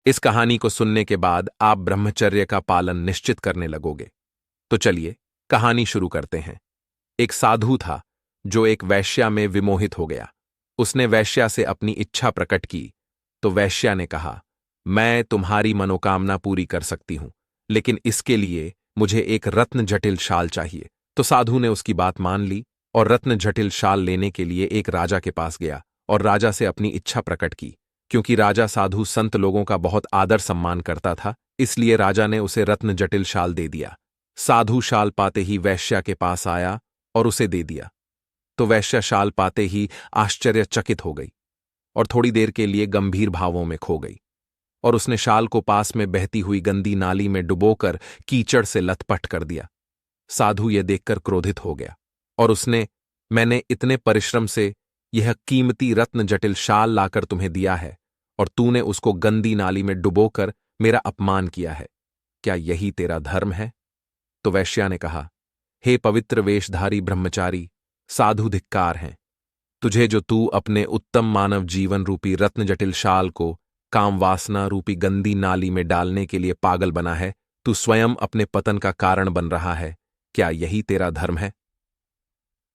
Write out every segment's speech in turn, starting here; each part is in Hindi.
इस कहानी को सुनने के बाद आप ब्रह्मचर्य का पालन निश्चित करने लगोगे। तो चलिए कहानी शुरू करते हैं। एक साधु था जो एक वैश्या में विमोहित हो गया। उसने वैश्या से अपनी इच्छा प्रकट की तो वैश्या ने कहा, मैं तुम्हारी मनोकामना पूरी कर सकती हूं, लेकिन इसके लिए मुझे एक रत्न जटिल शाल चाहिए। तो साधु ने उसकी बात मान ली और रत्न जटिल शाल लेने के लिए एक राजा के पास गया और राजा से अपनी इच्छा प्रकट की। क्योंकि राजा साधु संत लोगों का बहुत आदर सम्मान करता था, इसलिए राजा ने उसे रत्न जटिल शाल दे दिया। साधु शाल पाते ही वैश्या के पास आया और उसे दे दिया। तो वैश्या शाल पाते ही आश्चर्यचकित हो गई और थोड़ी देर के लिए गंभीर भावों में खो गई और उसने शाल को पास में बहती हुई गंदी नाली में डुबोकर कीचड़ से लथपथ कर दिया। साधु यह देखकर क्रोधित हो गया और उसने, मैंने इतने परिश्रम से यह कीमती रत्न जटिल शाल लाकर तुम्हें दिया है और तूने उसको गंदी नाली में डुबोकर मेरा अपमान किया है। क्या यही तेरा धर्म है? तो वैश्या ने कहा, हे पवित्र वेशधारी ब्रह्मचारी, साधु धिक्कार हैं तुझे, जो तू अपने उत्तम मानव जीवन रूपी रत्न जटिल शाल को काम वासना रूपी गंदी नाली में डालने के लिए पागल बना है। तू स्वयं अपने पतन का कारण बन रहा है। क्या यही तेरा धर्म है?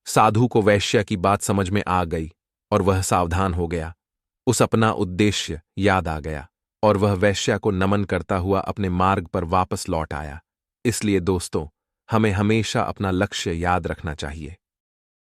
साधु को वैश्या की बात समझ में आ गई और वह सावधान हो गया। उस अपना उद्देश्य याद आ गया और वह वैश्या को नमन करता हुआ अपने मार्ग पर वापस लौट आया। इसलिए दोस्तों, हमें हमेशा अपना लक्ष्य याद रखना चाहिए।